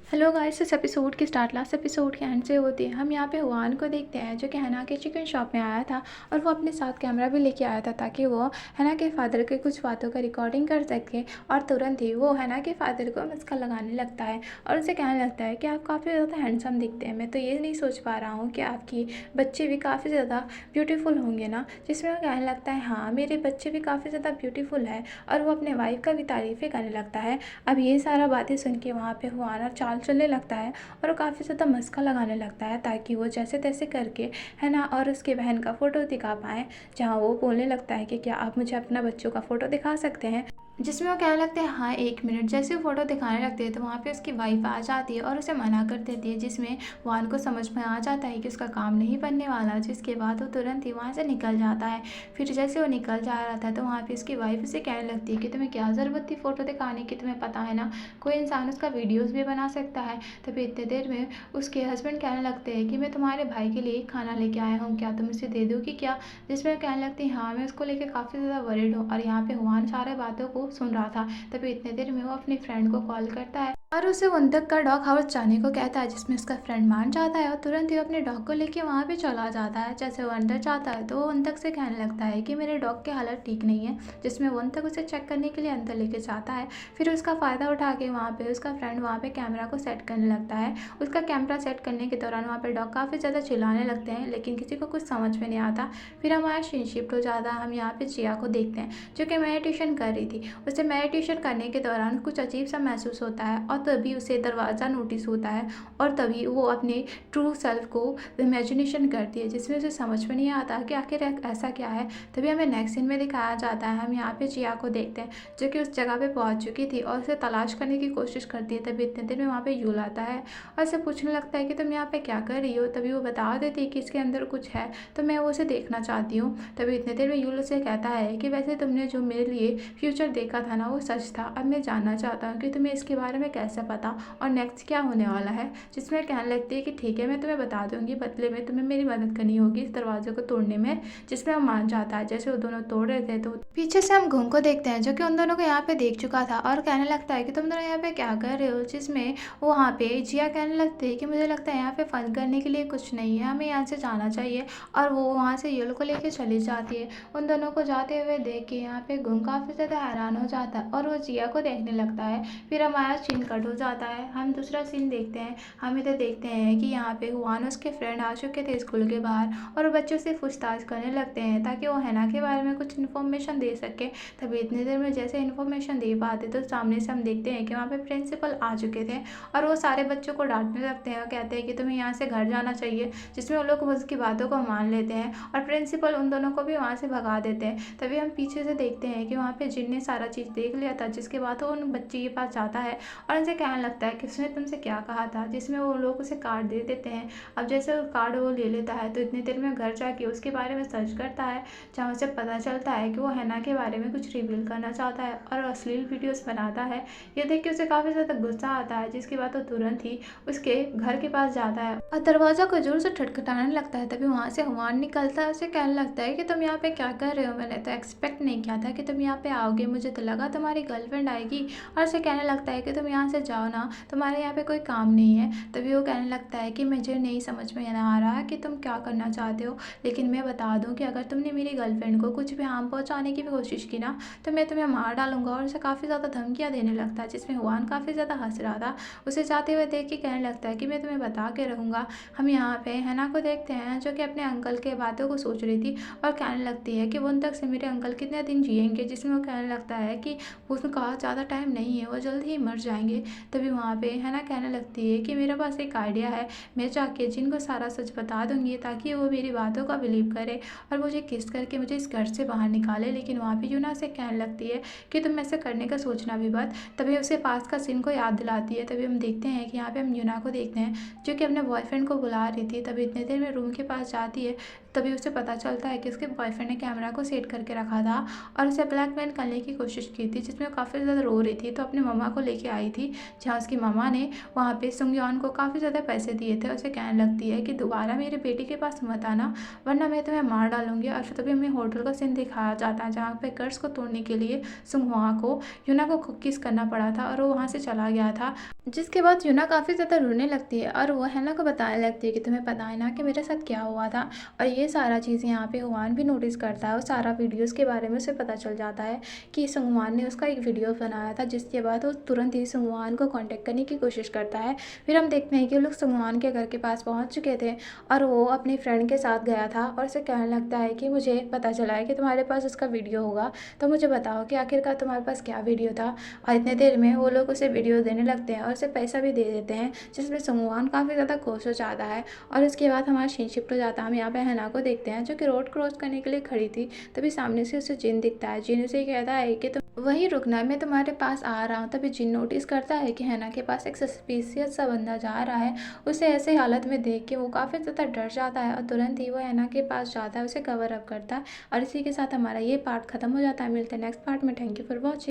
Hello guys, इस episode की start last episode के एंड से होती है। हम यहाँ पे हुआन को देखते हैं जो कि हना के चिकन शॉप में आया था और वो अपने साथ कैमरा भी लेके आया था ताकि वो हना के फादर के कुछ बातों का रिकॉर्डिंग कर सके। और तुरंत ही वो हना के फादर को मस्का लगाने लगता है और उनसे कहने लगता है कि आप काफ़ी ज़्यादा हैंडसम दिखते हैं। मैं तो ये नहीं सोच पा रहा हूँ कि आपकी बच्चे भी काफ़ी ज़्यादा ब्यूटीफुल होंगे ना। जिसमें वो कहने लगता है हाँ, मेरे बच्चे भी काफ़ी ज़्यादा ब्यूटीफुल है। और वो अपने वाइफ का भी तारीफ़ें करने लगता है। अब ये सारा बातें सुन के वहाँ पे हुआन और चाल चलने लगता है और वो काफ़ी ज़्यादा मस्का लगाने लगता है ताकि वो जैसे तैसे करके है ना और उसके बहन का फ़ोटो दिखा पाएँ। जहाँ वो बोलने लगता है कि क्या आप मुझे अपना बच्चों का फ़ोटो दिखा सकते हैं। जिसमें वो कहने लगते हैं हाँ, 1 मिनट। जैसे वो फ़ोटो दिखाने लगते हैं तो वहाँ पे उसकी वाइफ आ जाती है और उसे मना कर देती है। जिसमें वान को समझ में आ जाता है कि उसका काम नहीं बनने वाला। जिसके बाद वो तुरंत ही वहाँ से निकल जाता है। फिर जैसे वो निकल जा रहा था तो वहाँ पे उसकी वाइफ उसे कहने लगती है कि तुम्हें क्या ज़रूरत थी फ़ोटो दिखाने की, तुम्हें पता है ना कोई इंसान उसका वीडियोज़ भी बना सकता है। तभी इतने देर में उसके हस्बैंड कहने लगते हैं कि मैं तुम्हारे भाई के लिए खाना लेके आया हूँ, क्या तुम इसे दे दोगी क्या। जिसमें वो कहने लगती है हाँ, मैं उसको लेके काफ़ी ज़्यादा वरीड हूँ। और यहाँ पे हुआन सारे बातों को सुन रहा था। तभी इतने देर में वो अपनी फ्रेंड को कॉल करता है और उसे वन तक का डॉग हाउस जाने को कहता है। जिसमें उसका फ्रेंड मान जाता है और तुरंत ही अपने डॉग को लेके वहाँ पे चला जाता है। जैसे वो अंदर जाता है तो वो वन तक से कहने लगता है कि मेरे डॉग की हालत ठीक नहीं है। जिसमें वन तक उसे चेक करने के लिए अंदर लेके जाता है। फिर उसका फ़ायदा उठा के वहाँ पे उसका फ्रेंड वहाँ पे कैमरा को सेट करने लगता है। उसका कैमरा सेट करने के दौरान वहाँ पे डॉग काफ़ी ज़्यादा चिल्लाने लगते हैं लेकिन किसी को कुछ समझ में नहीं आता। फिर हमारा सीन शिफ्ट हो जाता है। हम यहाँ पे जिया को देखते हैं जो कि मेडिटेशन कर रही थी। उसे मेडिटेशन करने के दौरान कुछ अजीब सा महसूस होता है और तभी उसे दरवाज़ा नोटिस होता है। और तभी वो अपने ट्रू सेल्फ को इमेजिनेशन करती है। जिसमें उसे समझ में नहीं आता कि आखिर ऐसा क्या है। तभी हमें नेक्स्ट सीन में दिखाया जाता है। हम यहाँ पे जिया को देखते हैं जो कि उस जगह पे पहुँच चुकी थी और उसे तलाश करने की कोशिश करती है। तभी इतने देर में वहाँ पे यूल आता है और उसे पूछने लगता है कि तुम यहाँ पे क्या कर रही हो। तभी वो बता देती है कि इसके अंदर कुछ है तो मैं वो उसे देखना चाहती हूँ। तभी इतने देर में यूल उसे कहता है कि वैसे तुमने जो मेरे लिए फ्यूचर देखा था ना वो सच था। अब मैं जानना चाहता हूँ कि तुम्हें इसके बारे में कैसे पता और नेक्स्ट क्या होने वाला है। जिसमें कहने लगती है कि ठीक है, मैं तुम्हें बता दूंगी, बदले में तुम्हें मेरी मदद करनी होगी इस दरवाजे को तोड़ने में। जिसमें हम मान जाता है। जैसे वो दोनों तोड़ रहे थे तो पीछे से हम घूम को देखते हैं जो कि उन दोनों को यहाँ पे देख चुका था और कहने लगता है कि तुम दोनों यहाँ पे क्या कर रहे हो। जिसमें वो वहाँ पे जिया कहने लगती है कि मुझे लगता है यहाँ पे फन करने के लिए कुछ नहीं है, हमें यहाँ से जाना चाहिए। और वो वहाँ से यूल को लेके चली जाती है। उन दोनों को जाते हुए देख के यहाँ पे गुम काफ़ी ज़्यादा हैरान हो जाता है और वो जिया को देखने लगता है। फिर हमारा सीन कट हो जाता है। हम दूसरा सीन देखते हैं। हम इधर देखते हैं कि यहाँ पे हुआन उसके फ्रेंड आ चुके थे स्कूल के बाहर और बच्चों से पूछताछ करने लगते हैं ताकि वो हैना के बारे में कुछ इन्फॉर्मेशन दे सके। तभी इतनी देर में जैसे इन्फॉर्मेशन दे पाते तो सामने से हम देखते हैं कि वहाँ पे प्रिंसिपल आ चुके थे और वो सारे बच्चों को डांटने लगते हैं और कहते हैं कि तुम्हें यहाँ से घर जाना चाहिए। जिसमें वो लोग उसकी बातों को मान लेते हैं और प्रिंसिपल उन दोनों को भी वहाँ से भगा देते हैं। तभी हम पीछे से देखते हैं कि वहाँ पे जिन ने सारा चीज़ देख लिया था। जिसके बाद वो उन बच्चे के पास जाता है और उनसे कहने लगता है कि उसने तुमसे क्या कहा था। जिसमें वो लोग उसे कार्ड दे देते हैं। अब जैसे वो कार्ड वो ले लेता है तो इतनी देर में घर जाके उसके बारे में सर्च करता है जहाँ उसे पता चलता है कि वो हैना के बारे में कुछ रिवील करना चाहता है और अश्लील वीडियोस बनाता है। ये देख के उसे काफ़ी ज़्यादा गुस्सा आता है। जिसके बाद वो तुरंत ही उसके घर के पास जाता है और दरवाज़ा को जोर से खटखटाने लगता है। तभी वहाँ से हुआन निकलता है। उसे कहने लगता है कि तुम यहाँ पे क्या कर रहे हो, मैंने तो एक्सपेक्ट नहीं किया था कि तुम यहाँ पे आओगे, मुझे तो लगा तुम्हारी गर्लफ्रेंड आएगी। और उसे कहने लगता है कि तुम यहाँ से जाओ ना, तुम्हारे यहाँ पे कोई काम नहीं है। तभी वो कहने लगता है कि मुझे नहीं समझ में आ रहा कि तुम क्या करना चाहते हो, लेकिन मैं बता दूं कि अगर तुमने मेरी गर्लफ्रेंड को कुछ भी हार्म पहुंचाने की भी कोशिश की ना तो मैं तुम्हें मार डालूंगा। और उसे काफ़ी ज़्यादा धमकियाँ देने लगता है। जिसमें हुआन काफ़ी ज़्यादा हंस रहा था। उसे जाते हुए देख के कहने लगता है कि मैं तुम्हें बता के रहूँगा। हम यहाँ पे हैना को देखते हैं जो कि अपने अंकल के बातों को सोच रही थी और कहने लगती है कि वन तक से मेरे अंकल कितने दिन जिएंगे। जिसमें वो कहने लगता है कि उसका ज़्यादा टाइम नहीं है, वो जल्द ही मर जाएंगे। तभी वहाँ पे हैना कहने लगती है कि मेरे पास एक आइडिया है, मैं जाके जिनको सारा सच बता दूंगी ताकि वो मेरी बातों का बिलीव करे और मुझे किस करके मुझे इस घर से बाहर निकाले। लेकिन वहाँ पे यूना से कहने लगती है कि तुम ऐसे करने का सोचना भी मत। तभी उसे पास का सीन को याद दिलाती है। तभी हम देखते हैं कि यहाँ पे हम यूना को देखते हैं जो कि अपने बॉयफ्रेंड को बुला रही थी। तभी इतने देर में रूम के पास जाती है तभी उसे पता चलता है कि उसके बॉयफ्रेंड ने कैमरा को सेट करके रखा था और उसे ब्लैकमेल करने की कोशिश की थी, जिसमें वो काफ़ी ज़्यादा रो रही थी। तो अपनी मम्मा को लेके आई थी, जहाँ उसकी मम्मा ने वहाँ पे सुंगयॉन को काफ़ी ज़्यादा पैसे दिए थे। उसे कहने लगती है कि दोबारा मेरे बेटी के पास मत आना, वरना मैं तुम्हें मार डालूंगी। और फिर तभी हमें होटल का सीन दिखाया जाता है, जहाँ पे कर्ज को तोड़ने के लिए सुंगहुआ को यूना को कुकीज करना पड़ा था और वो वहाँ से चला गया था। जिसके बाद यूना काफ़ी ज़्यादा रोने लगती है और वो हैना को बताने लगती है कि तुम्हें पता है ना कि मेरे साथ क्या हुआ था। और ये सारा चीज़ यहाँ पे हुआन भी नोटिस करता है और सारा वीडियोस के बारे में उसे पता चल जाता है कि संगवान ने उसका एक वीडियो बनाया था, जिसके बाद वो तुरंत ही संगवान को कांटेक्ट करने की कोशिश करता है। फिर हम देखते हैं कि वो लोग संगवान के घर के पास पहुँच चुके थे और वो अपनी फ्रेंड के साथ गया था और उसे कहने लगता है कि मुझे पता चला है कि तुम्हारे पास उसका वीडियो होगा, तो मुझे बताओ कि आखिरकार तुम्हारे पास क्या वीडियो था। और इतने देर में वो लोग उसे वीडियो देने लगते हैं और उसे पैसा भी दे देते हैं, जिसमें संगवान काफ़ी ज़्यादा खुश हो जाता है। और उसके बाद हमारा सीन शिफ्ट हो जाता है। हम यहाँ पे हैना को देखते हैं जो कि रोड क्रॉस करने के लिए खड़ी थी। तभी सामने से उसे जिन दिखता है। जिन उसे कहता है कि तुम वहीं रुकना, मैं तुम्हारे पास आ रहा हूँ। तभी जिन नोटिस करता है कि हैना के पास एक सस्पिशियस सा बंदा जा रहा है। उसे ऐसे हालत में देख के वो काफ़ी ज़्यादा डर जाता है और तुरंत ही वो हैना के पास जाता है, उसे कवर अप करता है। और इसी के साथ हमारा ये पार्ट खत्म हो जाता है। मिलते हैं नेक्स्ट पार्ट में। Thank you for watching.